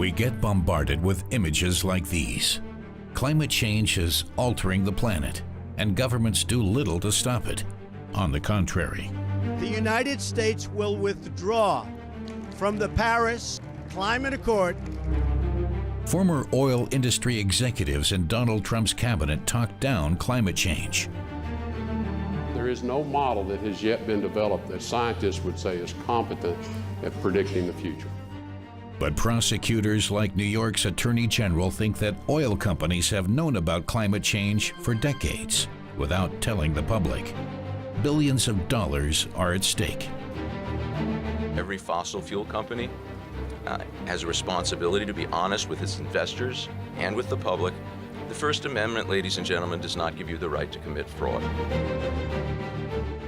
We get bombarded with images like these. Climate change is altering the planet, and governments do little to stop it. On the contrary, the United States will withdraw from the Paris Climate Accord. Former oil industry executives in Donald Trump's cabinet talked down climate change. There is no model that has yet been developed that scientists would say is competent at predicting the future. But prosecutors like New York's Attorney General think that oil companies have known about climate change for decades without telling the public. Billions of dollars are at stake. Every fossil fuel company has a responsibility to be honest with its investors and with the public. The First Amendment, ladies and gentlemen, does not give you the right to commit fraud.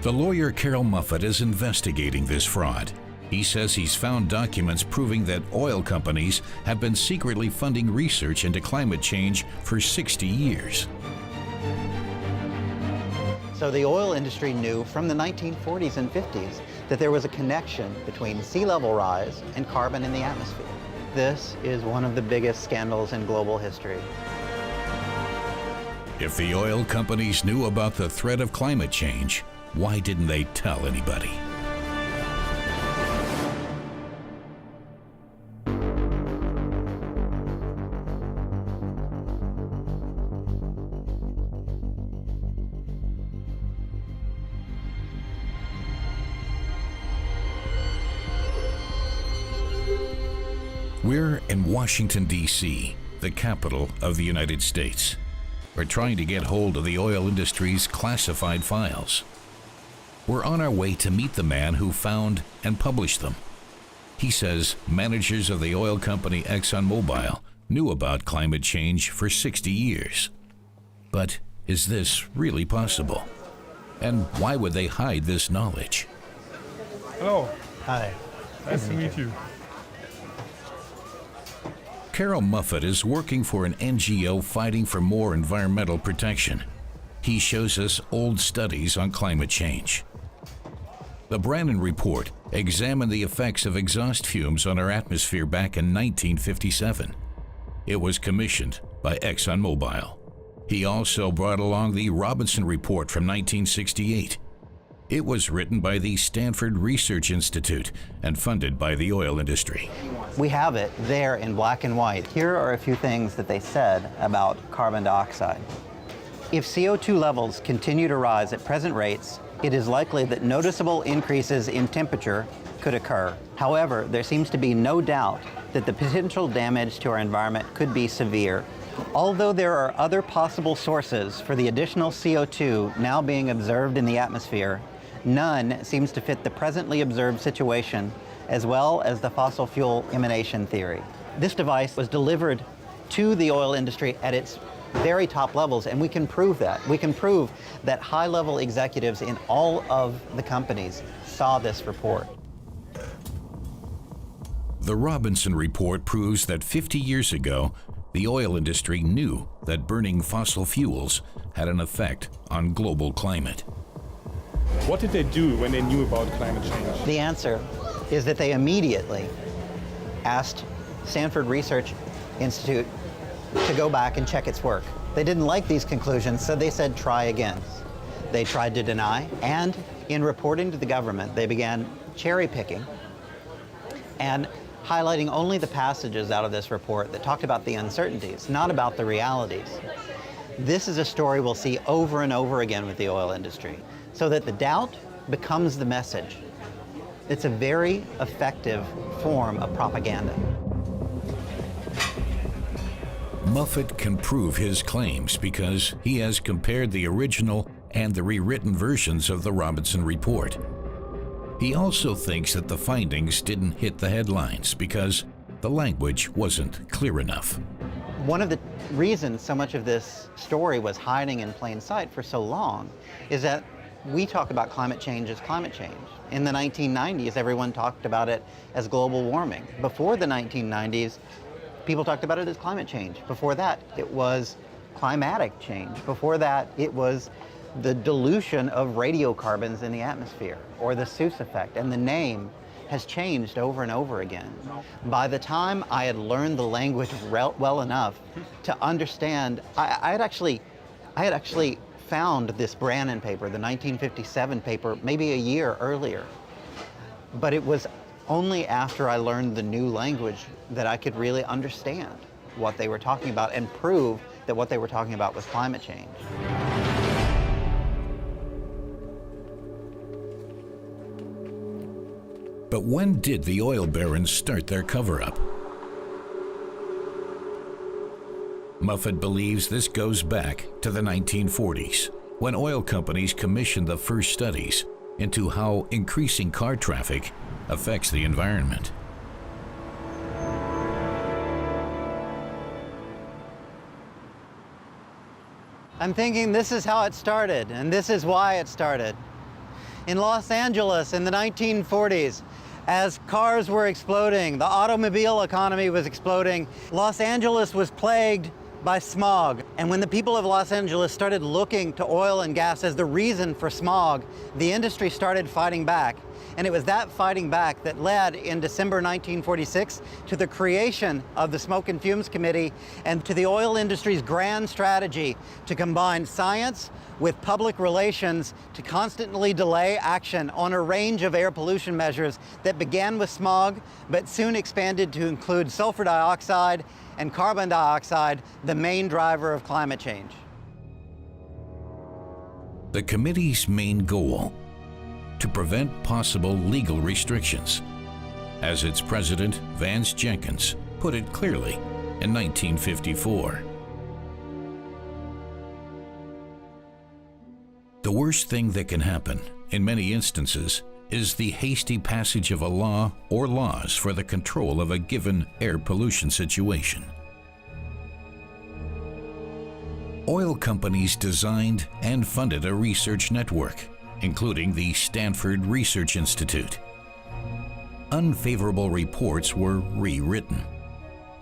The lawyer Carol Muffett is investigating this fraud. He says he's found documents proving that oil companies have been secretly funding research into climate change for 60 years. So the oil industry knew from the 1940s and 50s that there was a connection between sea level rise and carbon in the atmosphere. This is one of the biggest scandals in global history. If the oil companies knew about the threat of climate change, why didn't they tell anybody? We're in Washington, D.C., the capital of the United States. We're trying to get hold of the oil industry's classified files. We're on our way to meet the man who found and published them. He says managers of the oil company Exxon knew about climate change for 60 years. But is this really possible? And why would they hide this knowledge? Hello. Hi. Nice to meet you. Carol Muffett is working for an NGO fighting for more environmental protection. He shows us old studies on climate change. The Brannan Report examined the effects of exhaust fumes on our atmosphere back in 1957. It was commissioned by ExxonMobil. He also brought along the Robinson Report from 1968. It was written by the Stanford Research Institute and funded by the oil industry. We have it there in black and white. Here are a few things that they said about carbon dioxide. If CO2 levels continue to rise at present rates, it is likely that noticeable increases in temperature could occur. However, there seems to be no doubt that the potential damage to our environment could be severe. Although there are other possible sources for the additional CO2 now being observed in the atmosphere, none seems to fit the presently observed situation, as well as the fossil fuel emanation theory. This device was delivered to the oil industry at its very top levels, and we can prove that. We can prove that high-level executives in all of the companies saw this report. The Robinson Report proves that 50 years ago, the oil industry knew that burning fossil fuels had an effect on global climate. What did they do when they knew about climate change? The answer is that they immediately asked Stanford Research Institute to go back and check its work. They didn't like these conclusions, so they said try again. They tried to deny, and in reporting to the government, they began cherry picking and highlighting only the passages out of this report that talked about the uncertainties, not about the realities. This is a story we'll see over and over again with the oil industry, so that the doubt becomes the message. It's a very effective form of propaganda. Muffett can prove his claims because he has compared the original and the rewritten versions of the Robinson Report. He also thinks that the findings didn't hit the headlines because the language wasn't clear enough. One of the reasons so much of this story was hiding in plain sight for so long is that we talk about climate change as climate change. In the 1990s, everyone talked about it as global warming. Before the 1990s, people talked about it as climate change. Before that, it was climatic change. Before that, it was the dilution of radiocarbons in the atmosphere, or the Suing effect. And the name has changed over and over again. By the time I had learned the language well enough to understand, I had actually found this Brannan paper, the 1957 paper, maybe a year earlier. But it was only after I learned the new language that I could really understand what they were talking about and prove that what they were talking about was climate change. But when did the oil barons start their cover-up? Muffet believes this goes back to the 1940s, when oil companies commissioned the first studies into how increasing car traffic affects the environment. I'm thinking this is how it started, and this is why it started. In Los Angeles in the 1940s, as cars were exploding, the automobile economy was exploding, Los Angeles was plagued by smog. And when the people of Los Angeles started looking to oil and gas as the reason for smog, the industry started fighting back. And it was that fighting back that led in December 1946 to the creation of the Smoke and Fumes Committee and to the oil industry's grand strategy to combine science with public relations to constantly delay action on a range of air pollution measures that began with smog but soon expanded to include sulfur dioxide and carbon dioxide, the main driver of climate change. The committee's main goal: to prevent possible legal restrictions. As its president, Vance Jenkins, put it clearly in 1954. The worst thing that can happen, in many instances, is the hasty passage of a law or laws for the control of a given air pollution situation. Oil companies designed and funded a research network, including the Stanford Research Institute. Unfavorable reports were rewritten.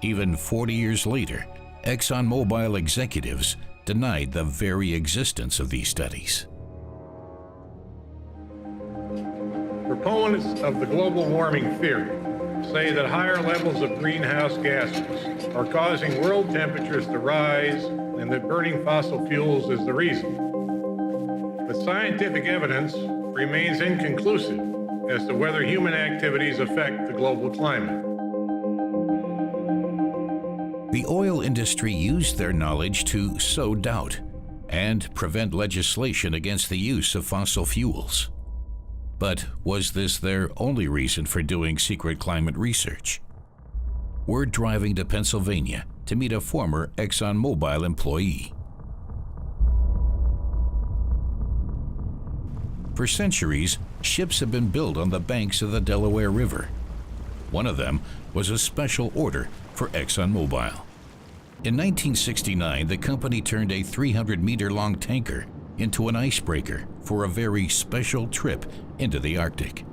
Even 40 years later, ExxonMobil executives denied the very existence of these studies. Proponents of the global warming theory say that higher levels of greenhouse gases are causing world temperatures to rise and that burning fossil fuels is the reason. But scientific evidence remains inconclusive as to whether human activities affect the global climate. The oil industry used their knowledge to sow doubt and prevent legislation against the use of fossil fuels. But was this their only reason for doing secret climate research? We're driving to Pennsylvania to meet a former ExxonMobil employee. For centuries, ships have been built on the banks of the Delaware River. One of them was a special order for ExxonMobil. In 1969, the company turned a 300-meter-long tanker into an icebreaker for a very special trip into the Arctic.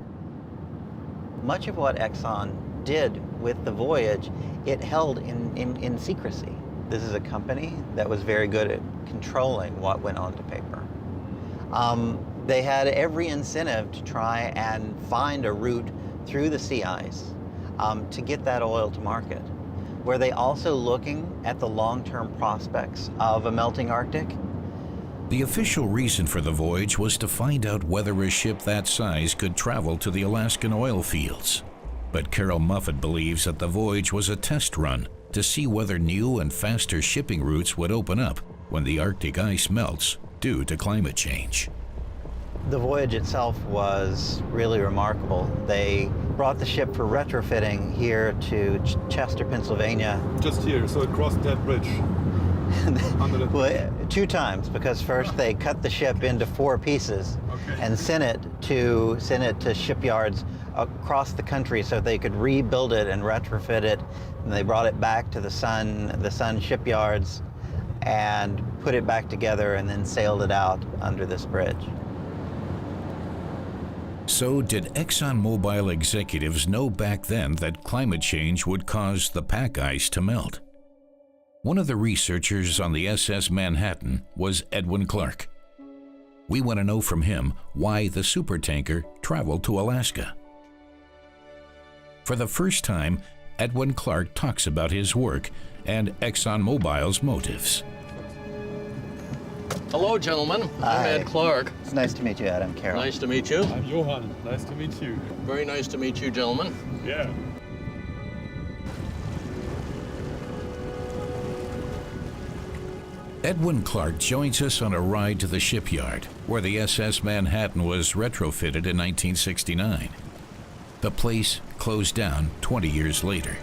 Much of what Exxon did with the voyage, it held in secrecy. This is a company that was very good at controlling what went onto paper. They had every incentive to try and find a route through the sea ice to get that oil to market. Were they also looking at the long-term prospects of a melting Arctic? The official reason for the voyage was to find out whether a ship that size could travel to the Alaskan oil fields. But Carol Muffet believes that the voyage was a test run to see whether new and faster shipping routes would open up when the Arctic ice melts due to climate change. The voyage itself was really remarkable. They brought the ship for retrofitting here to Chester, Pennsylvania. Just here, so across that bridge. Well, 2 times, because first they cut the ship into 4 pieces and sent it to shipyards across the country so they could rebuild it and retrofit it. And they brought it back to the Sun shipyards and put it back together and then sailed it out under this bridge. So did ExxonMobil executives know back then that climate change would cause the pack ice to melt? One of the researchers on the SS Manhattan was Edwin Clark. We want to know from him why the supertanker traveled to Alaska. For the first time, Edwin Clark talks about his work and ExxonMobil's motives. Hello, gentlemen. Hi. I'm Ed Clark. It's nice to meet you, Adam Carroll. Nice to meet you. I'm Johan. Nice to meet you. Very nice to meet you, gentlemen. Yeah. Edwin Clark joins us on a ride to the shipyard, where the SS Manhattan was retrofitted in 1969. The place closed down 20 years later.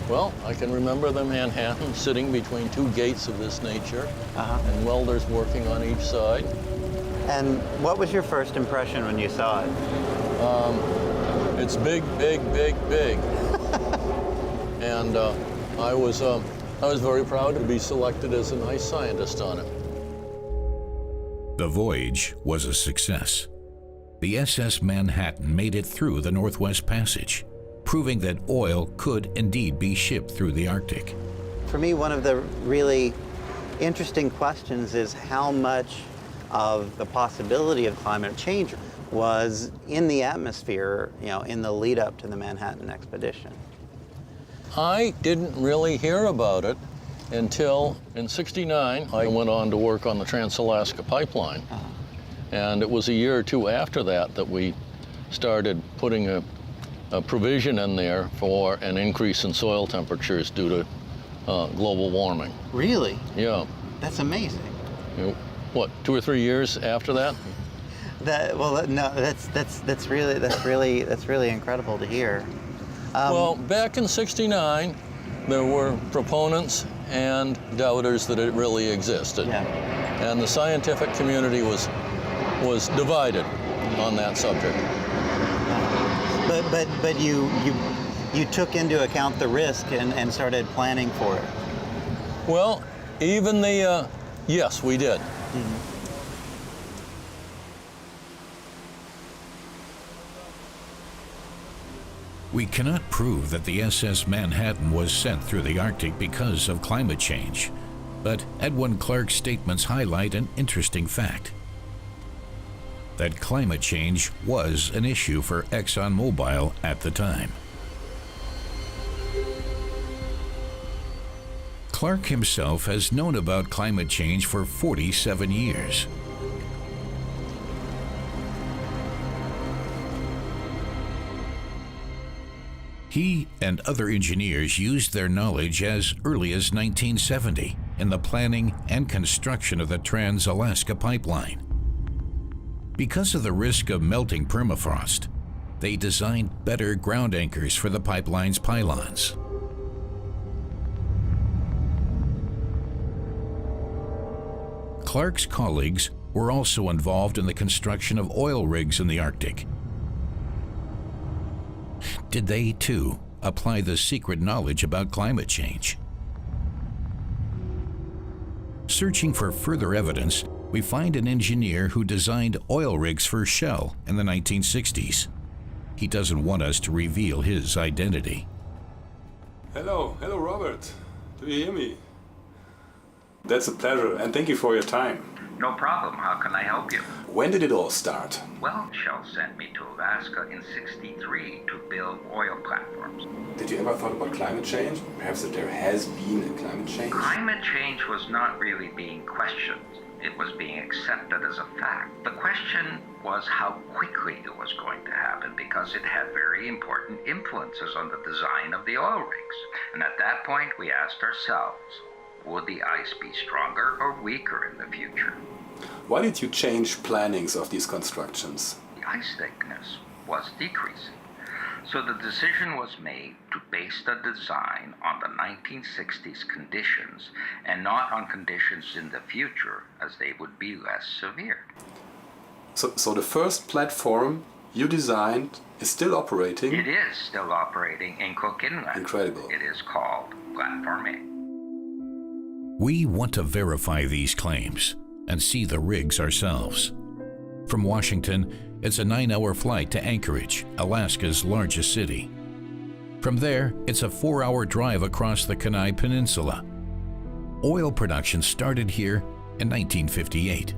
Well, I can remember the Manhattan sitting between two gates of this nature, and welders working on each side. And what was your first impression when you saw it? It's big, big, big, big. And I was very proud to be selected as an ice scientist on it. The voyage was a success. The SS Manhattan made it through the Northwest Passage, proving that oil could indeed be shipped through the Arctic. For me, one of the really interesting questions is how much of the possibility of climate change was in the atmosphere, in the lead up to the Manhattan expedition. I didn't really hear about it until in '69 I went on to work on the Trans-Alaska Pipeline. And it was a year or two after that that we started putting a provision in there for an increase in soil temperatures due to global warming. Really? Yeah. That's amazing. What, 2 or 3 years after that? That's really incredible to hear. Well, back in '69, there were proponents and doubters that it really existed. Yeah. And the scientific community was divided on that subject. But you took into account the risk and started planning for it. Well, even yes, we did. We cannot prove that the SS Manhattan was sent through the Arctic because of climate change, but Edwin Clark's statements highlight an interesting fact: that climate change was an issue for ExxonMobil at the time. Clark himself has known about climate change for 47 years. He and other engineers used their knowledge as early as 1970 in the planning and construction of the Trans-Alaska Pipeline. Because of the risk of melting permafrost, they designed better ground anchors for the pipeline's pylons. Clark's colleagues were also involved in the construction of oil rigs in the Arctic. Did they, too, apply the secret knowledge about climate change? Searching for further evidence, we find an engineer who designed oil rigs for Shell in the 1960s. He doesn't want us to reveal his identity. Hello, Robert. Do you hear me? That's a pleasure, and thank you for your time. No problem. How can I help you? When did it all start? Well, Shell sent me to Alaska in '63 to build oil platforms. Did you ever thought about climate change? Perhaps that there has been a climate change? Climate change was not really being questioned. It was being accepted as a fact. The question was how quickly it was going to happen, because it had very important influences on the design of the oil rigs. And at that point, we asked ourselves, would the ice be stronger or weaker in the future? Why did you change plannings of these constructions? The ice thickness was decreasing. So the decision was made to base the design on the 1960s conditions and not on conditions in the future, as they would be less severe. So the first platform you designed is still operating? It is still operating in Cook Inlet. Incredible. It is called Platform A. We want to verify these claims and see the rigs ourselves. From Washington, it's a 9-hour flight to Anchorage, Alaska's largest city. From there, it's a 4-hour drive across the Kenai Peninsula. Oil production started here in 1958.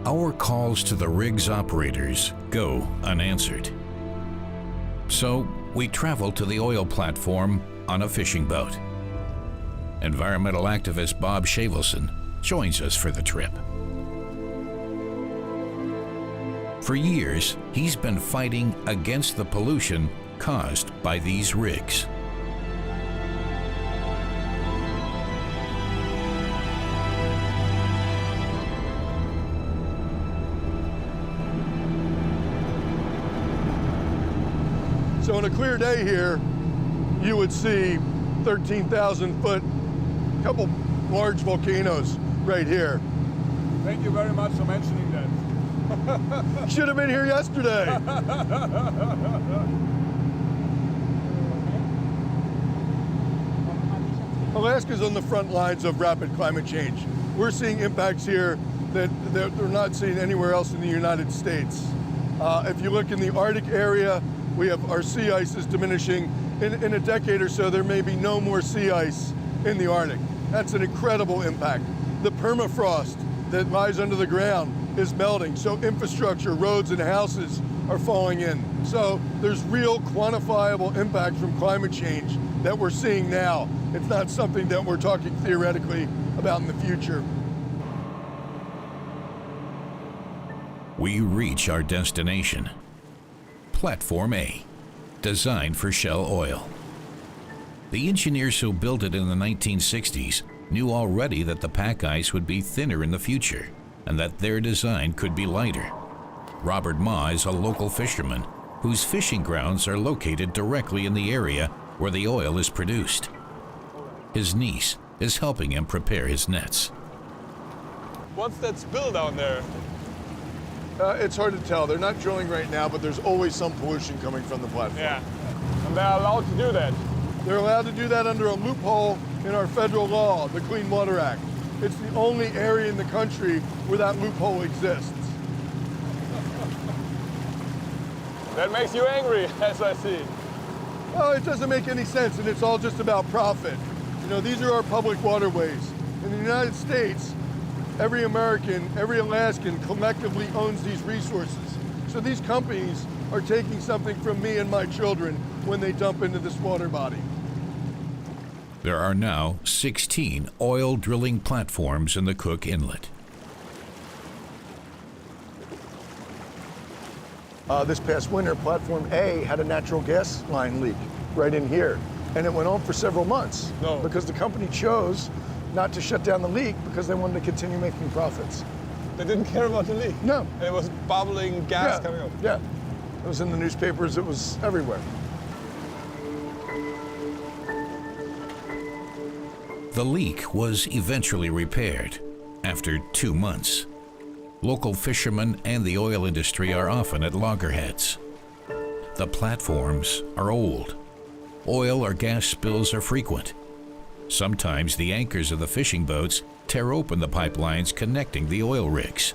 Our calls to the rig's operators go unanswered. So we travel to the oil platform on a fishing boat. Environmental activist Bob Shavelson joins us for the trip. For years, he's been fighting against the pollution caused by these rigs. So on a clear day here, you would see 13,000 foot, couple large volcanoes right here. Thank you very much for mentioning that. Should have been here yesterday. Alaska's on the front lines of rapid climate change. We're seeing impacts here that they're not seen anywhere else in the United States. If you look in the Arctic area, we have our sea ice is diminishing. In a decade or so, there may be no more sea ice in the Arctic. That's an incredible impact. The permafrost that lies under the ground is melting, so infrastructure, roads and houses are falling in. So there's real quantifiable impact from climate change that we're seeing now. It's not something that we're talking theoretically about in the future. We reach our destination, Platform A, designed for Shell oil. The engineers who built it in the 1960s knew already that the pack ice would be thinner in the future and that their design could be lighter. Robert Ma is a local fisherman whose fishing grounds are located directly in the area where the oil is produced. His niece is helping him prepare his nets. What's that spill down there? It's hard to tell. They're not drilling right now, but there's always some pollution coming from the platform. Yeah, and they're allowed to do that. They're allowed to do that under a loophole in our federal law, the Clean Water Act. It's the only area in the country where that loophole exists. That makes you angry, as I see. Well, it doesn't make any sense, and it's all just about profit. You know, these are our public waterways. In the United States, every American, every Alaskan collectively owns these resources. So these companies are taking something from me and my children when they dump into this water body. There are now 16 oil drilling platforms in the Cook Inlet. This past winter, Platform A had a natural gas line leak right in here. And it went on for several months because the company chose not to shut down the leak because they wanted to continue making profits. They didn't care about the leak? No. And it was bubbling gas coming up? Yeah. It was in the newspapers. It was everywhere. The leak was eventually repaired after 2 months. Local fishermen and the oil industry are often at loggerheads. The platforms are old. Oil or gas spills are frequent. Sometimes the anchors of the fishing boats tear open the pipelines connecting the oil rigs.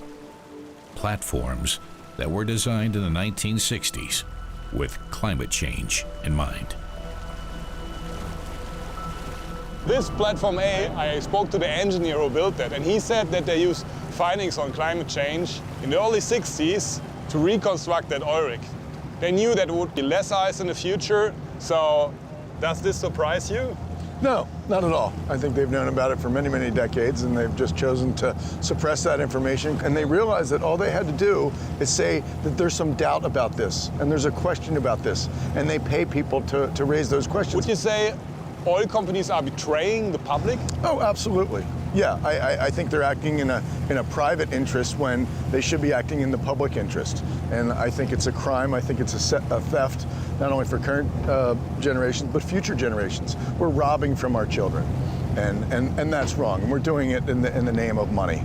Platforms that were designed in the 1960s with climate change in mind. This Platform A, I spoke to the engineer who built that, and he said that they used findings on climate change in the early 60s to reconstruct that oil rig. They knew that it would be less ice in the future, so does this surprise you? No, not at all. I think they've known about it for many, many decades, and they've just chosen to suppress that information. And they realized that all they had to do is say that there's some doubt about this, and there's a question about this, and they pay people to raise those questions. Would you say oil companies are betraying the public? Oh, absolutely. Yeah, I think they're acting in a private interest when they should be acting in the public interest. And I think it's a crime. I think it's a theft, not only for current generations, but future generations. We're robbing from our children, and that's wrong. And we're doing it in the name of money.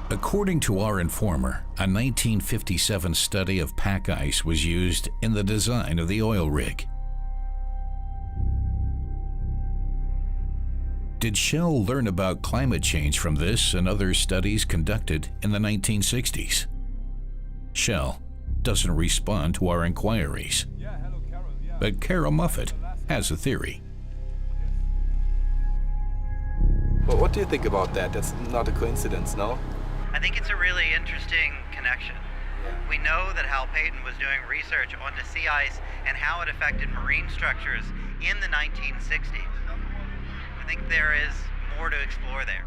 According to our informer, a 1957 study of pack ice was used in the design of the oil rig. Did Shell learn about climate change from this and other studies conducted in the 1960s? Shell doesn't respond to our inquiries. But Carol Muffett has a theory. Well, what do you think about that? That's not a coincidence, no? I think it's a really interesting connection. We know that Hal Payton was doing research onto sea ice and how it affected marine structures in the 1960s. I think there is more to explore there.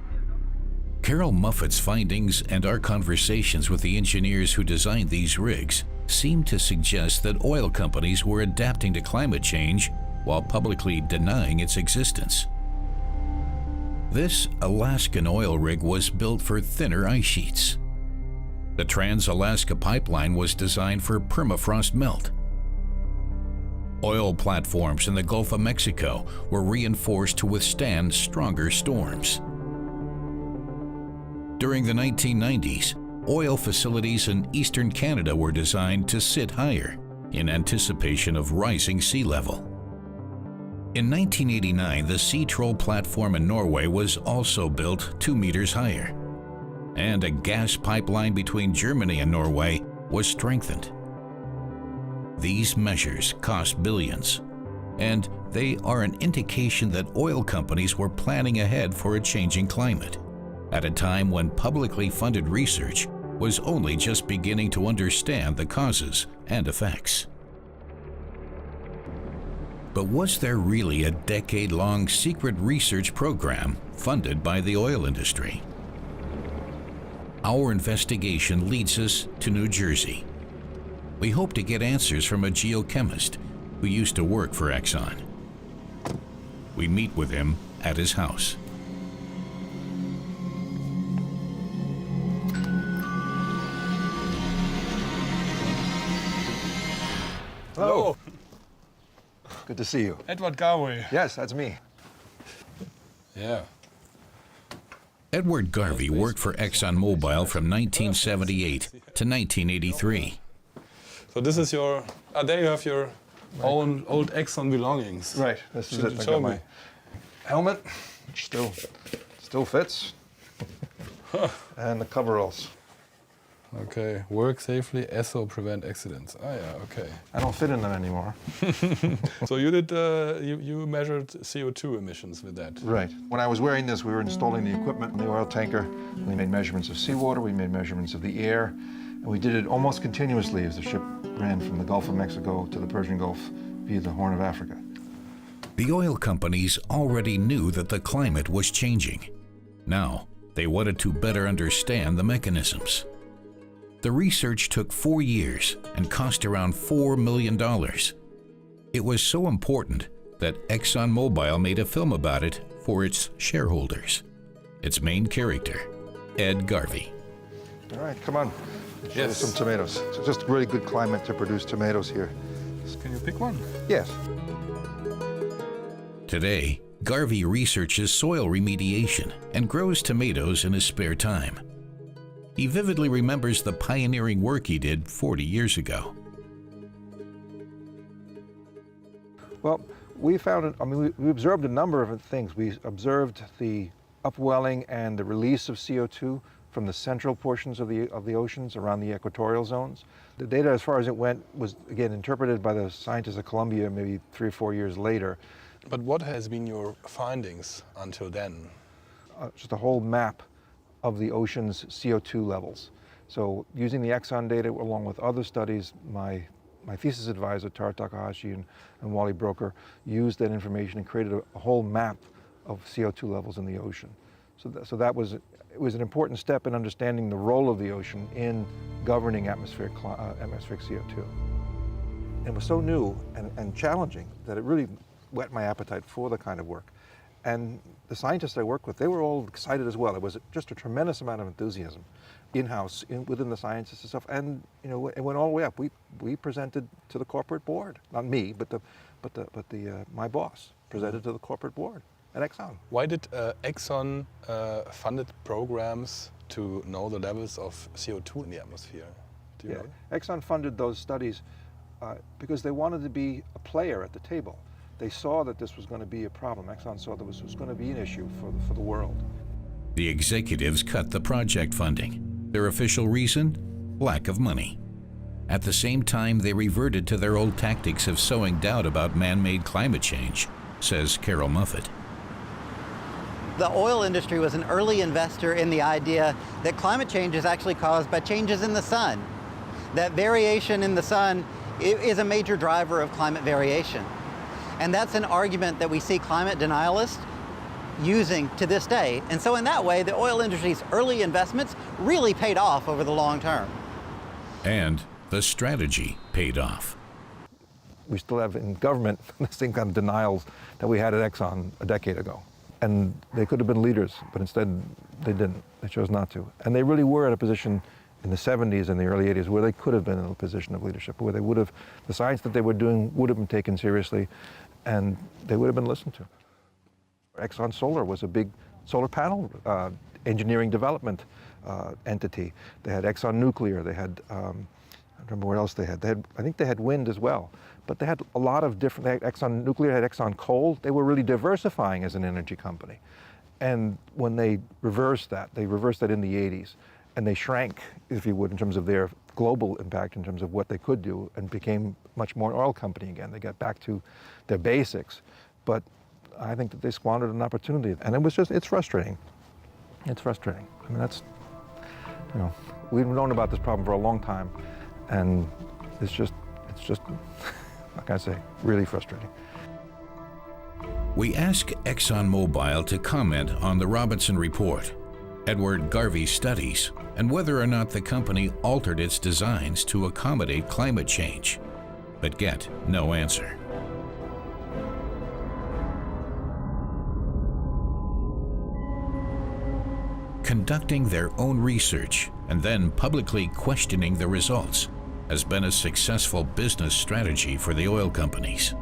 Carol Muffett's findings and our conversations with the engineers who designed these rigs seem to suggest that oil companies were adapting to climate change while publicly denying its existence. This Alaskan oil rig was built for thinner ice sheets. The Trans-Alaska Pipeline was designed for permafrost melt. Oil platforms in the Gulf of Mexico were reinforced to withstand stronger storms. During the 1990s, oil facilities in eastern Canada were designed to sit higher in anticipation of rising sea level. In 1989, the Sea Troll platform in Norway was also built 2 meters higher, and a gas pipeline between Germany and Norway was strengthened. These measures cost billions, and they are an indication that oil companies were planning ahead for a changing climate, at a time when publicly funded research was only just beginning to understand the causes and effects. But was there really a decade-long secret research program funded by the oil industry? Our investigation leads us to New Jersey. We hope to get answers from a geochemist who used to work for Exxon. We meet with him at his house. Hello. Good to see you. Edward Garvey. Yes, that's me. Yeah. Edward Garvey worked for ExxonMobil from 1978 to 1983. So this is your, there you have your own old Exxon belongings. Right, this is it. I got my helmet, which still fits, and the coveralls. Okay, work safely, ESSO, prevent accidents. Ah, yeah, okay. I don't fit in them anymore. So you did, you measured CO2 emissions with that? Right. When I was wearing this, we were installing the equipment in the oil tanker. We made measurements of seawater, we made measurements of the air, and we did it almost continuously as the ship ran from the Gulf of Mexico to the Persian Gulf via the Horn of Africa. The oil companies already knew that the climate was changing. Now, they wanted to better understand the mechanisms. The research took 4 years and cost around $4 million. It was so important that ExxonMobil made a film about it for its shareholders. Its main character, Ed Garvey. All right, come on. Show you Yes. some tomatoes. It's just a really good climate to produce tomatoes here. Can you pick one? Yes. Today, Garvey researches soil remediation and grows tomatoes in his spare time. He vividly remembers the pioneering work he did 40 years ago. Well, we found, we observed a number of things. We observed the upwelling and the release of CO2 from the central portions of the oceans around the equatorial zones. The data, as far as it went, was again interpreted by the scientists at Columbia maybe 3 or 4 years later. But what has been your findings until then? Just a whole map of the ocean's CO2 levels. So using the Exxon data along with other studies, my thesis advisor, Tara Takahashi and Wally Broker, used that information and created a whole map of CO2 levels in the ocean. So that was, it was an important step in understanding the role of the ocean in governing atmospheric CO2. It was so new and challenging that it really whet my appetite for the kind of work. And the scientists I work with, they were all excited as well. It was just a tremendous amount of enthusiasm in-house, within the scientists and stuff. And you know, it went all the way up. We presented to the corporate board, not me, but my boss presented to the corporate board at Exxon. Why did Exxon funded programs to know the levels of CO2 in the atmosphere? Do you know? Exxon funded those studies because they wanted to be a player at the table. They saw that this was going to be a problem. Exxon saw that this was going to be an issue for the world. The executives cut the project funding. Their official reason? Lack of money. At the same time, they reverted to their old tactics of sowing doubt about man-made climate change, says Carol Muffett. The oil industry was an early investor in the idea that climate change is actually caused by changes in the sun. That variation in the sun is a major driver of climate variation. And that's an argument that we see climate denialists using to this day. And so in that way, the oil industry's early investments really paid off over the long term. And the strategy paid off. We still have in government the same kind of denials that we had at Exxon a decade ago. And they could have been leaders, but instead they didn't. They chose not to. And they really were at a position in the 70s and the early 80s where they could have been in a position of leadership, where they would have, the science that they were doing would have been taken seriously and they would have been listened to. Exxon Solar was a big solar panel engineering development entity. They had Exxon Nuclear, they had, I don't remember what else they had. I think they had wind as well. But they had a lot of different, they had Exxon Nuclear, had Exxon Coal. They were really diversifying as an energy company. And when they reversed that in the 80s. And they shrank, if you would, in terms of their global impact, in terms of what they could do, and became much more an oil company again. They got back to their basics. But I think that they squandered an opportunity. And it was just, it's frustrating. It's frustrating. I mean, that's, you know, we've known about this problem for a long time. And it's just, how can I say, really frustrating. We ask ExxonMobil to comment on the Robinson Report, Edward Garvey's studies, and whether or not the company altered its designs to accommodate climate change, but get no answer. Conducting their own research and then publicly questioning the results has been a successful business strategy for the oil companies.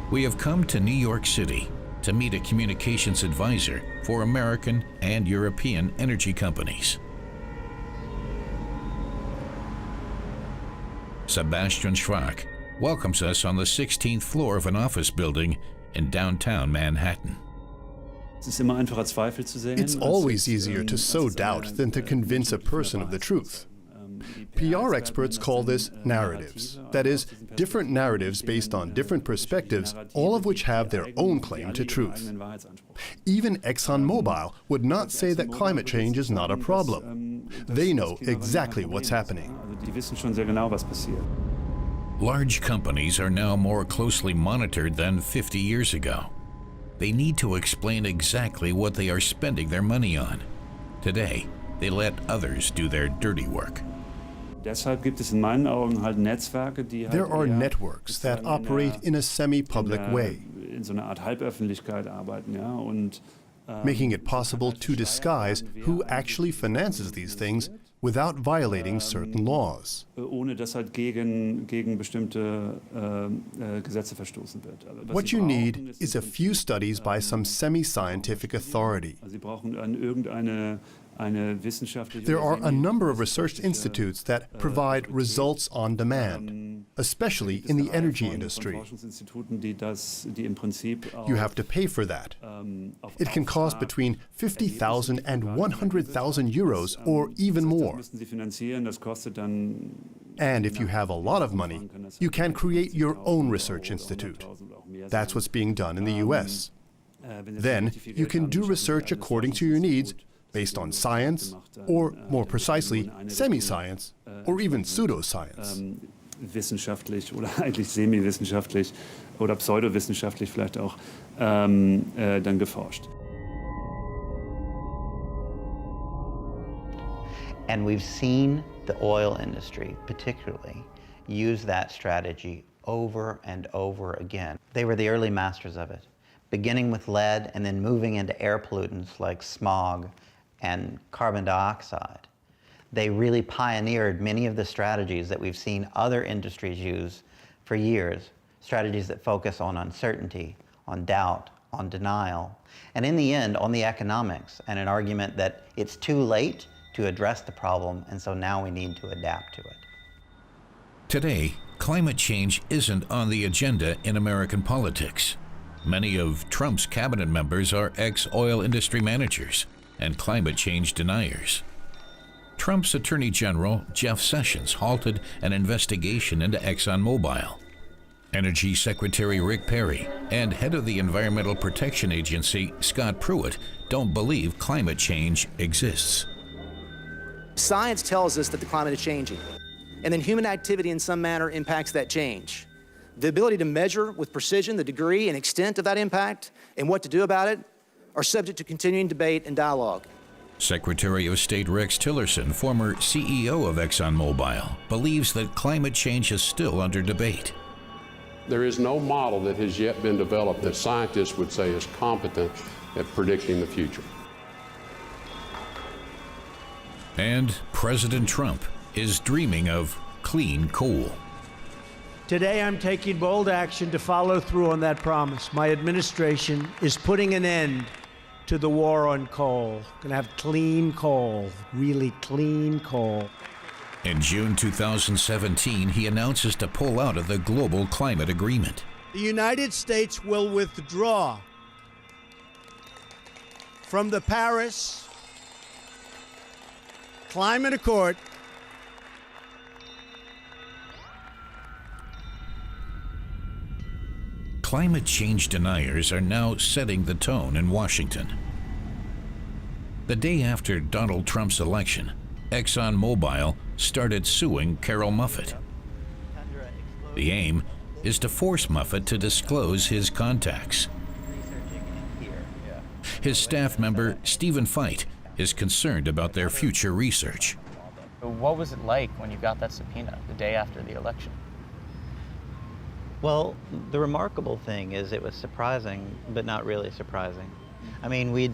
We have come to New York City to meet a communications advisor for American and European energy companies. Sebastian Schwach welcomes us on the 16th floor of an office building in downtown Manhattan. It's always easier to sow doubt than to convince a person of the truth. PR experts call this narratives. That is, different narratives based on different perspectives, all of which have their own claim to truth. Even ExxonMobil would not say that climate change is not a problem. They know exactly what's happening. Large companies are now more closely monitored than 50 years ago. They need to explain exactly what they are spending their money on. Today, they let others do their dirty work. There are networks that operate in a semi-public way, making it possible to disguise who actually finances these things without violating certain laws. What you need is a few studies by some semi-scientific authority. There are a number of research institutes that provide results on demand, especially in the energy industry. You have to pay for that. It can cost between 50,000 and 100,000 euros or even more. And if you have a lot of money, you can create your own research institute. That's what's being done in the US. Then you can do research according to your needs, based on science, or more precisely, semi-science, or even pseudoscience. Wissenschaftlich oder eigentlich semi-wissenschaftlich oder pseudowissenschaftlich vielleicht auch dann geforscht. And we've seen the oil industry, particularly, use that strategy over and over again. They were the early masters of it, beginning with lead and then moving into air pollutants like smog and carbon dioxide. They really pioneered many of the strategies that we've seen other industries use for years, strategies that focus on uncertainty, on doubt, on denial, and in the end, on the economics, and an argument that it's too late to address the problem, and so now we need to adapt to it. Today, climate change isn't on the agenda in American politics. Many of Trump's cabinet members are ex-oil industry managers and climate change deniers. Trump's Attorney General, Jeff Sessions, halted an investigation into ExxonMobil. Energy Secretary Rick Perry and head of the Environmental Protection Agency, Scott Pruitt, don't believe climate change exists. Science tells us that the climate is changing, and then human activity in some manner impacts that change. The ability to measure with precision the degree and extent of that impact and what to do about it are subject to continuing debate and dialogue. Secretary of State Rex Tillerson, former CEO of ExxonMobil, believes that climate change is still under debate. There is no model that has yet been developed that scientists would say is competent at predicting the future. And President Trump is dreaming of clean coal. Today, I'm taking bold action to follow through on that promise. My administration is putting an end to the war on coal. Going to have clean coal, really clean coal. In June 2017, he announces to pull out of the global climate agreement. The United States will withdraw from the Paris Climate Accord. Climate change deniers are now setting the tone in Washington. The day after Donald Trump's election, ExxonMobil started suing Carol Muffett. The aim is to force Muffett to disclose his contacts. His staff member, Stephen Feit, is concerned about their future research. What was it like when you got that subpoena the day after the election? Well, the remarkable thing is it was surprising, but not really surprising. I mean, we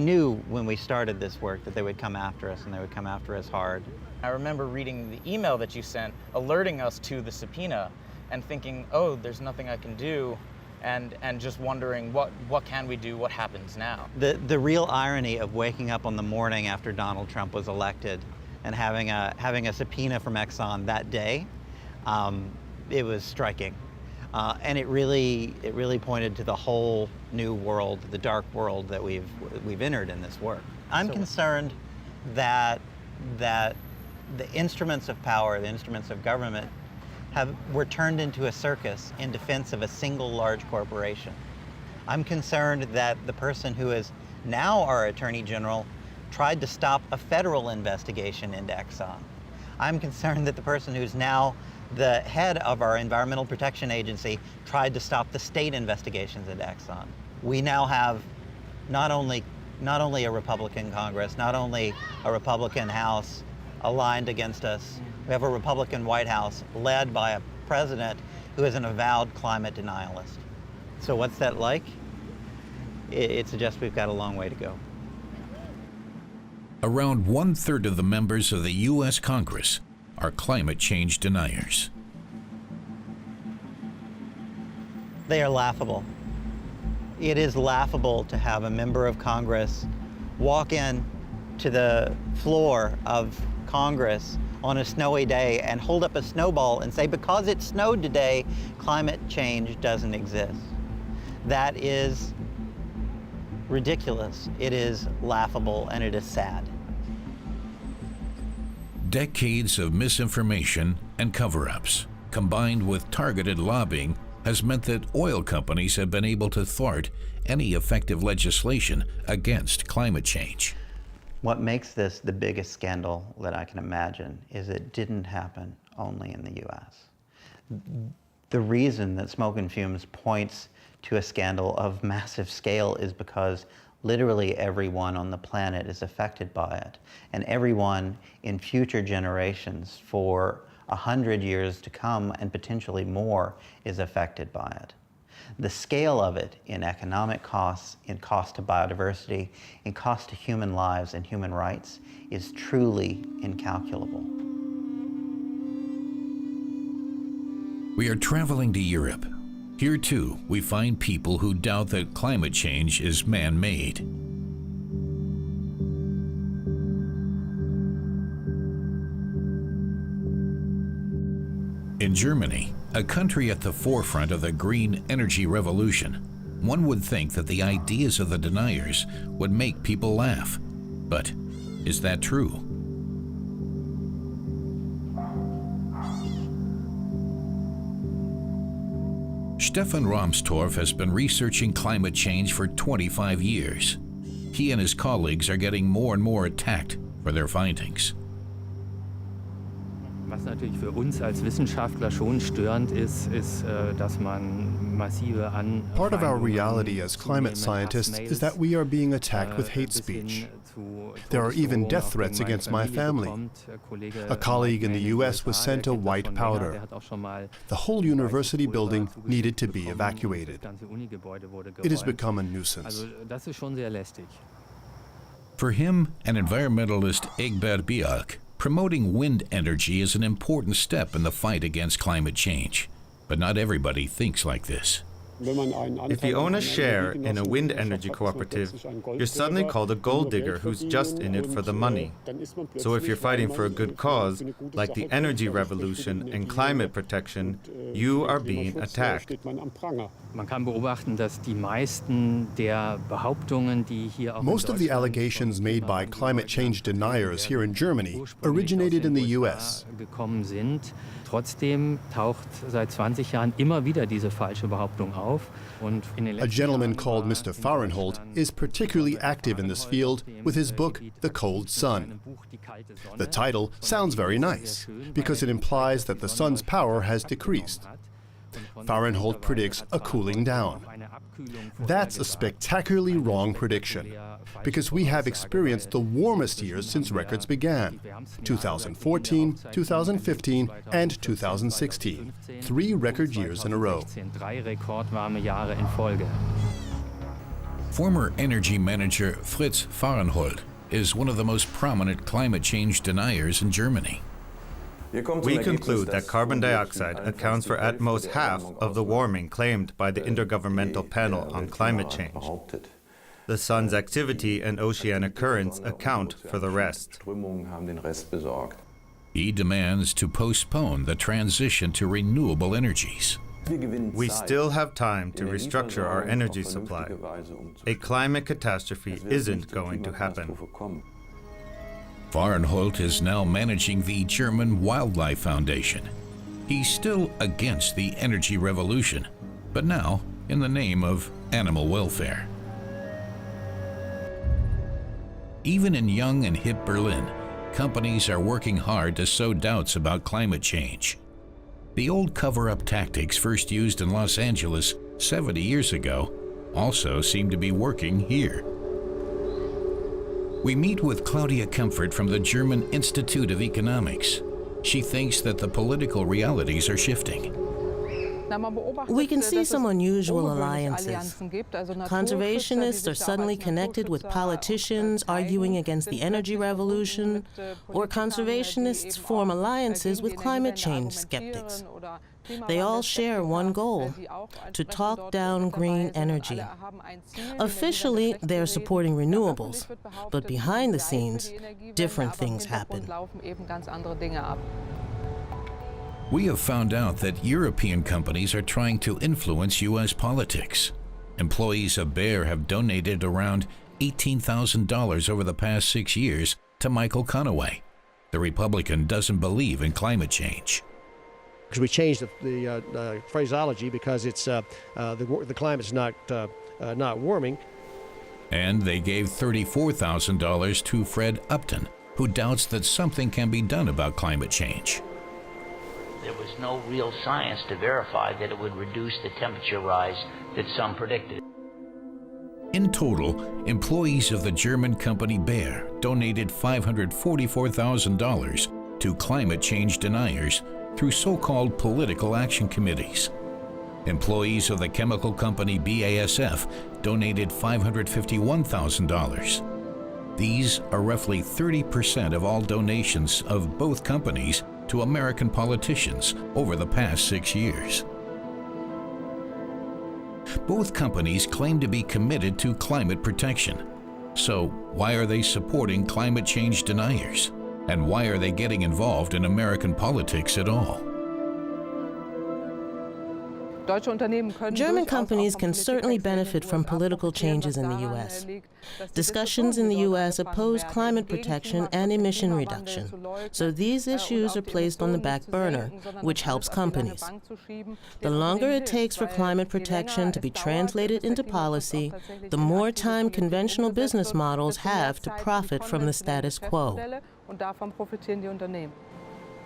knew when we started this work that they would come after us, and they would come after us hard. I remember reading the email that you sent alerting us to the subpoena and thinking, oh, there's nothing I can do, and just wondering what can we do, what happens now? The real irony of waking up on the morning after Donald Trump was elected and having a subpoena from Exxon that day, it was striking. And it really pointed to the whole new world, the dark world that we've entered in this work. I'm concerned that the instruments of power, the instruments of government, were turned into a circus in defense of a single large corporation. I'm concerned that the person who is now our Attorney General tried to stop a federal investigation into Exxon. I'm concerned that the person who's now the head of our Environmental Protection Agency tried to stop the state investigations into Exxon. We now have not only a Republican Congress, not only a Republican House aligned against us, we have a Republican White House led by a president who is an avowed climate denialist. So what's that like? It suggests we've got a long way to go. Around 1/3 of the members of the U.S. Congress are climate change deniers. They are laughable. It is laughable to have a member of Congress walk in to the floor of Congress on a snowy day and hold up a snowball and say, because it snowed today, climate change doesn't exist. That is ridiculous. It is laughable, and it is sad. Decades of misinformation and cover-ups, combined with targeted lobbying, has meant that oil companies have been able to thwart any effective legislation against climate change. What makes this the biggest scandal that I can imagine is it didn't happen only in the US. The reason that Smoke and Fumes points to a scandal of massive scale is because literally everyone on the planet is affected by it, and everyone in future generations for 100 years to come and potentially more is affected by it. The scale of it in economic costs, in cost to biodiversity, in cost to human lives and human rights is truly incalculable. We are traveling to Europe. Here too, we find people who doubt that climate change is man-made. In Germany, a country at the forefront of the green energy revolution, one would think that the ideas of the deniers would make people laugh. But is that true? Stefan Rahmstorff has been researching climate change for 25 years. He and his colleagues are getting more and more attacked for their findings. Was natürlich für uns als Wissenschaftler schon störend ist, dass man massive Part of our reality as climate scientists is that we are being attacked with hate speech. There are even death threats against my family. A colleague in the US was sent a white powder. The whole university building needed to be evacuated. It has become a nuisance. For him and environmentalist Egbert Bjark, promoting wind energy is an important step in the fight against climate change. But not everybody thinks like this. If you own a share in a wind energy cooperative, you're suddenly called a gold digger who's just in it for the money. So if you're fighting for a good cause, like the energy revolution and climate protection, you are being attacked. Man kann beobachten, dass die meisten der Behauptungen, die hier auch Most of the allegations made by climate change deniers here in Germany originated in the US. gekommen sind. Trotzdem taucht seit 20 Jahren immer wieder diese falsche Behauptung auf. Und in den A gentleman called Mr. Fahrenholt is particularly active in this field with his book, The Cold Sun. The title sounds very nice because it implies that the sun's power has decreased. Fahrenholt predicts a cooling down. That's a spectacularly wrong prediction, because we have experienced the warmest years since records began: 2014, 2015, and 2016. 3 record years in a row. Former energy manager Fritz Fahrenholt is one of the most prominent climate change deniers in Germany. We conclude that carbon dioxide accounts for at most half of the warming claimed by the Intergovernmental Panel on Climate Change. The sun's activity and oceanic currents account for the rest. He demands to postpone the transition to renewable energies. We still have time to restructure our energy supply. A climate catastrophe isn't going to happen. Fahrenholt is now managing the German Wildlife Foundation. He's still against the energy revolution, but now in the name of animal welfare. Even in young and hip Berlin, companies are working hard to sow doubts about climate change. The old cover-up tactics first used in Los Angeles 70 years ago also seem to be working here. We meet with Claudia Kempfert from the German Institute of Economics. She thinks that the political realities are shifting. We can see some unusual alliances. Conservationists are suddenly connected with politicians arguing against the energy revolution, or conservationists form alliances with climate change skeptics. They all share one goal: to talk down green energy. Officially, they're supporting renewables, but behind the scenes, different things happen. We have found out that European companies are trying to influence U.S. politics. Employees of Bayer have donated around $18,000 over the past 6 years to Michael Conaway. The Republican doesn't believe in climate change. We changed the phraseology because it's the climate's not warming. And they gave $34,000 to Fred Upton, who doubts that something can be done about climate change. There was no real science to verify that it would reduce the temperature rise that some predicted. In total, employees of the German company Bayer donated $544,000 to climate change deniers through so-called political action committees. Employees of the chemical company BASF donated $551,000. These are roughly 30% of all donations of both companies to American politicians over the past 6 years. Both companies claim to be committed to climate protection. So why are they supporting climate change deniers? And why are they getting involved in American politics at all? German companies can certainly benefit from political changes in the U.S. Discussions in the U.S. oppose climate protection and emission reduction, so these issues are placed on the back burner, which helps companies. The longer it takes for climate protection to be translated into policy, the more time conventional business models have to profit from the status quo.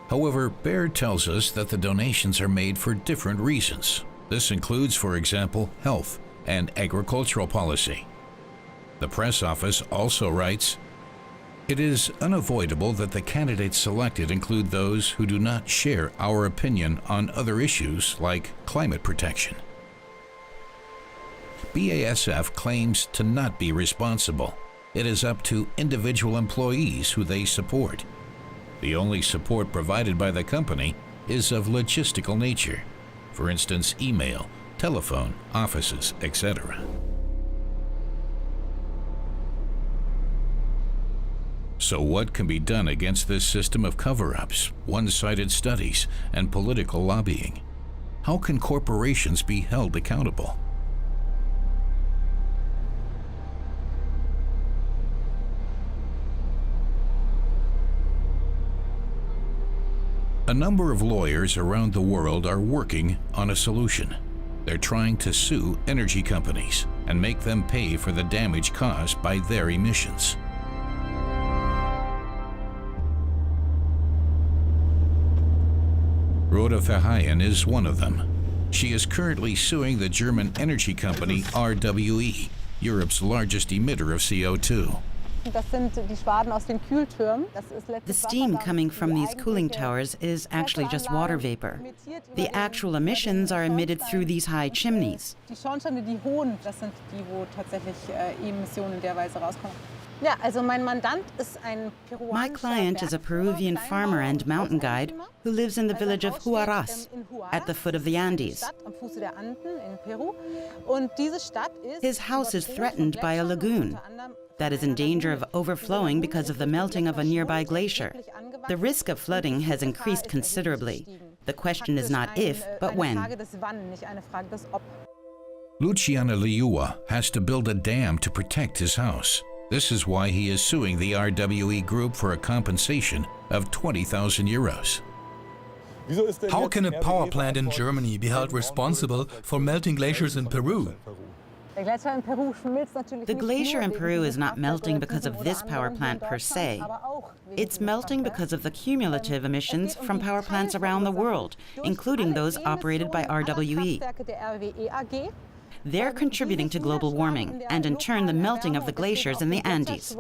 However, Baird tells us that the donations are made for different reasons. This includes, for example, health and agricultural policy. The press office also writes, "It is unavoidable that the candidates selected include those who do not share our opinion on other issues like climate protection." BASF claims to not be responsible. It is up to individual employees who they support. The only support provided by the company is of logistical nature. For instance, email, telephone, offices, etc. So what can be done against this system of cover-ups, one-sided studies, and political lobbying? How can corporations be held accountable? A number of lawyers around the world are working on a solution. They're trying to sue energy companies and make them pay for the damage caused by their emissions. Rhoda Verheyen is one of them. She is currently suing the German energy company RWE, Europe's largest emitter of CO2. The steam coming from these cooling towers is actually just water vapor. The actual emissions are emitted through these high chimneys. My client is a Peruvian farmer and mountain guide who lives in the village of Huaraz, at the foot of the Andes. His house is threatened by a lagoon that is in danger of overflowing because of the melting of a nearby glacier. The risk of flooding has increased considerably. The question is not if, but when. Luciano Liua has to build a dam to protect his house. This is why he is suing the RWE group for a compensation of 20,000 euros. How can a power plant in Germany be held responsible for melting glaciers in Peru? The glacier in Peru is not melting because of this power plant per se. It's melting because of the cumulative emissions from power plants around the world, including those operated by RWE. They're contributing to global warming, and in turn the melting of the glaciers in the Andes.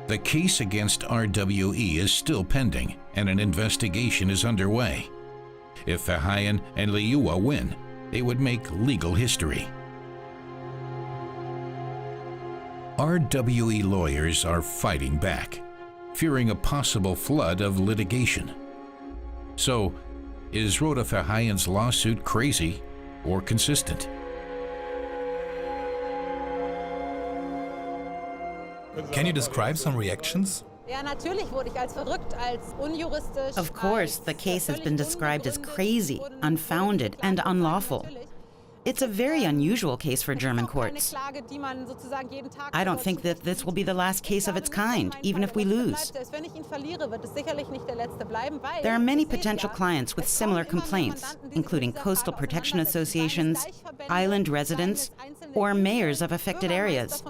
The case against RWE is still pending, and an investigation is underway. If Verheyen and Liua win, they would make legal history. RWE lawyers are fighting back, fearing a possible flood of litigation. So, is Rhoda Verheyen's lawsuit crazy or consistent? Can you describe some reactions? Of course, the case has been described as crazy, unfounded, and unlawful. It's a very unusual case for German courts. I don't think that this will be the last case of its kind, even if we lose. There are many potential clients with similar complaints, including coastal protection associations, island residents, or mayors of affected areas.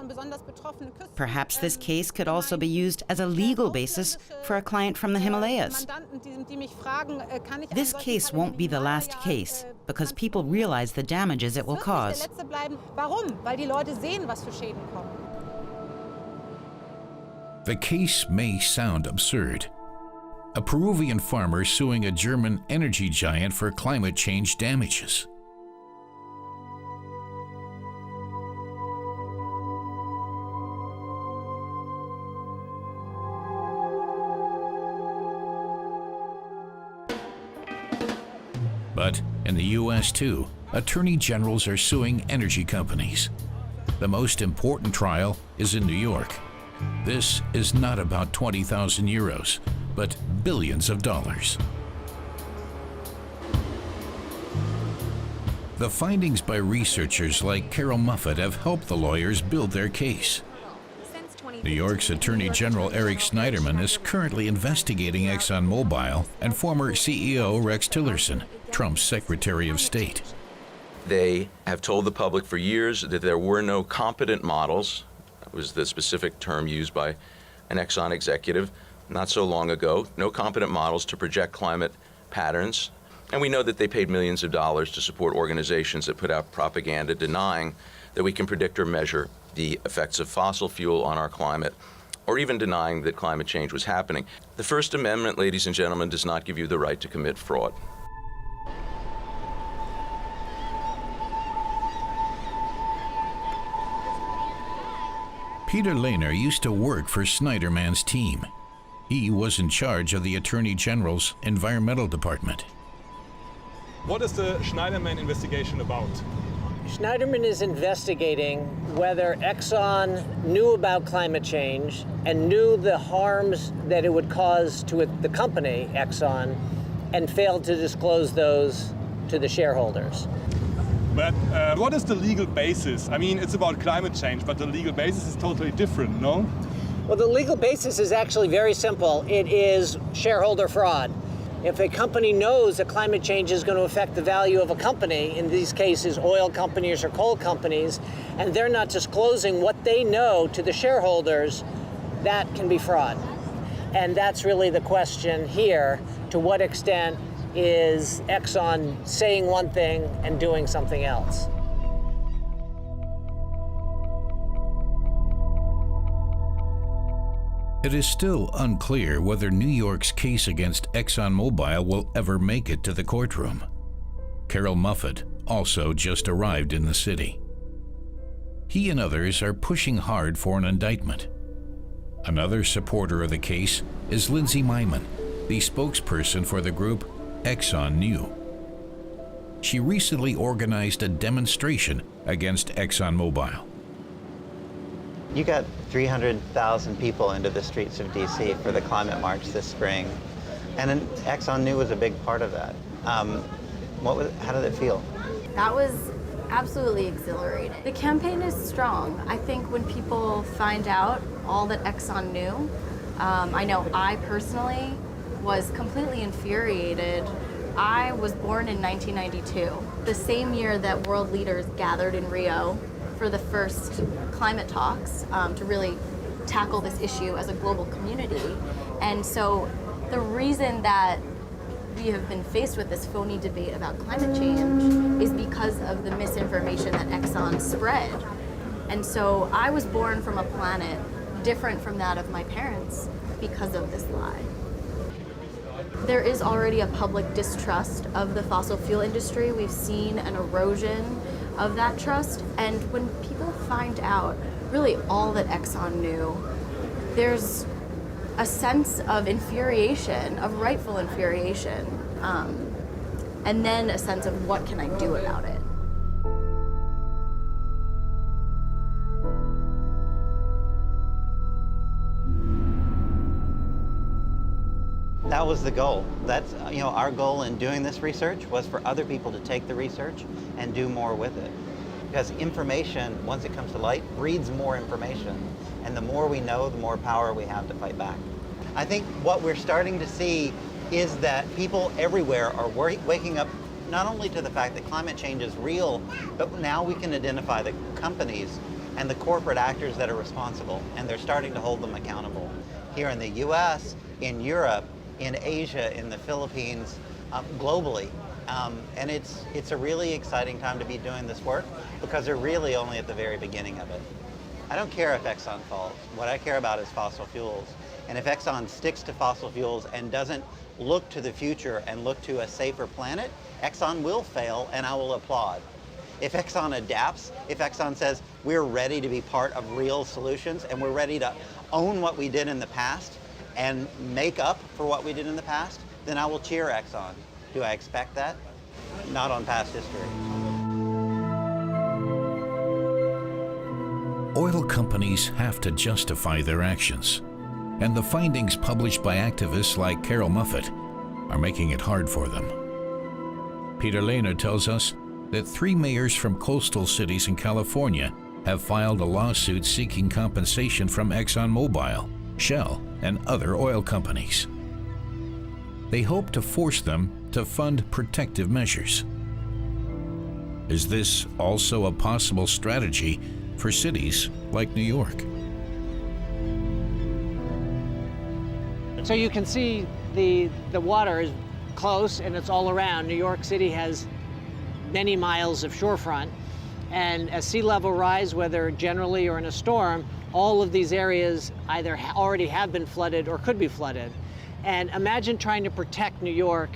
Perhaps this case could also be used as a legal basis for a client from the Himalayas. This case won't be the last case, because people realize the damages it will cause. The case may sound absurd. A Peruvian farmer suing a German energy giant for climate change damages. But in the US too, attorney generals are suing energy companies. The most important trial is in New York. This is not about 20,000 euros, but billions of dollars. The findings by researchers like Carol Muffett have helped the lawyers build their case. New York's Attorney General Eric Schneiderman is currently investigating ExxonMobil and former CEO Rex Tillerson, Trump's Secretary of State. They have told the public for years that there were no competent models. That was the specific term used by an Exxon executive not so long ago. No competent models to project climate patterns. And we know that they paid millions of dollars to support organizations that put out propaganda denying that we can predict or measure the effects of fossil fuel on our climate, or even denying that climate change was happening. The First Amendment, ladies and gentlemen, does not give you the right to commit fraud. Peter Lehner used to work for Schneiderman's team. He was in charge of the Attorney General's Environmental Department. What is the Schneiderman investigation about? Schneiderman is investigating whether Exxon knew about climate change and knew the harms that it would cause to the company, Exxon, and failed to disclose those to the shareholders. But what is the legal basis? I mean, it's about climate change, but the legal basis is totally different, no? Well, the legal basis is actually very simple. It is shareholder fraud. If a company knows that climate change is going to affect the value of a company, in these cases oil companies or coal companies, and they're not disclosing what they know to the shareholders, that can be fraud. And that's really the question here. To what extent is Exxon saying one thing and doing something else? It is still unclear whether New York's case against ExxonMobil will ever make it to the courtroom. Carol Muffett also just arrived in the city. He and others are pushing hard for an indictment. Another supporter of the case is Lindsay Myman, the spokesperson for the group Exxon Knew. She recently organized a demonstration against ExxonMobil. You got 300,000 people into the streets of DC for the climate march this spring, and Exxon Knew was a big part of that. How did it feel? That was absolutely exhilarating. The campaign is strong. I think when people find out all that Exxon knew, I know I personally was completely infuriated. I was born in 1992, the same year that world leaders gathered in Rio for the first climate talks to really tackle this issue as a global community. And so the reason that we have been faced with this phony debate about climate change is because of the misinformation that Exxon spread. And so I was born from a planet different from that of my parents because of this lie. There is already a public distrust of the fossil fuel industry. We've seen an erosion of that trust. And when people find out really all that Exxon knew, there's a sense of infuriation, of rightful infuriation, and then a sense of what can I do about it. That was the goal. That's, our goal in doing this research was for other people to take the research and do more with it. Because information, once it comes to light, breeds more information. And the more we know, the more power we have to fight back. I think what we're starting to see is that people everywhere are waking up not only to the fact that climate change is real, but now we can identify the companies and the corporate actors that are responsible, and they're starting to hold them accountable. Here in the US, in Europe, in Asia, in the Philippines, globally. And it's a really exciting time to be doing this work because they're really only at the very beginning of it. I don't care if Exxon falls. What I care about is fossil fuels. And if Exxon sticks to fossil fuels and doesn't look to the future and look to a safer planet, Exxon will fail, and I will applaud. If Exxon adapts, if Exxon says we're ready to be part of real solutions and we're ready to own what we did in the past and make up for what we did in the past, then I will cheer Exxon. Do I expect that? not on past history. Oil companies have to justify their actions, and the findings published by activists like Carol Muffett are making it hard for them. Peter Lehner tells us that 3 mayors from coastal cities in California have filed a lawsuit seeking compensation from ExxonMobil, Shell, and other oil companies. They hope to force them to fund protective measures. Is this also a possible strategy for cities like New York? So you can see the water is close and it's all around. New York City has many miles of shorefront, and as sea level rise, whether generally or in a storm, all of these areas either already have been flooded or could be flooded. And imagine trying to protect New York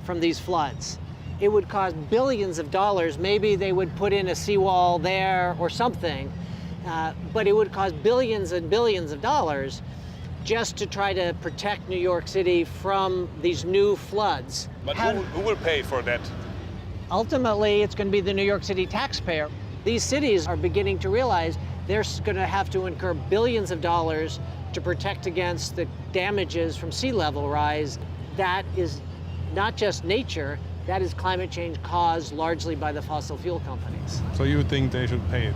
from these floods. It would cost billions of dollars. Maybe they would put in a seawall there or something, but it would cost billions and billions of dollars just to try to protect New York City from these new floods. But who will pay for that? Ultimately, it's going to be the New York City taxpayer. These cities are beginning to realize they're going to have to incur billions of dollars to protect against the damages from sea level rise. That is not just nature, that is climate change caused largely by the fossil fuel companies. So you think they should pay it?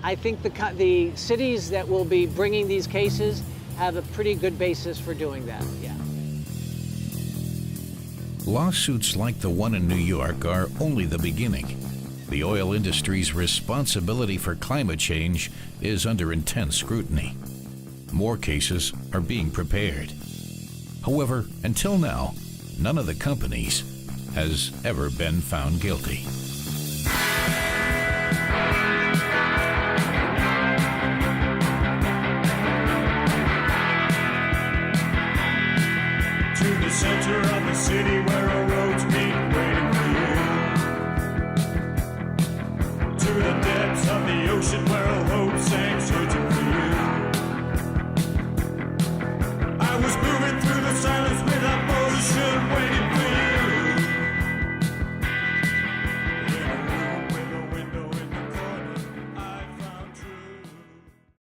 I think the cities that will be bringing these cases have a pretty good basis for doing that, yeah. Lawsuits like the one in New York are only the beginning. The oil industry's responsibility for climate change is under intense scrutiny. More cases are being prepared. However, until now, none of the companies has ever been found guilty.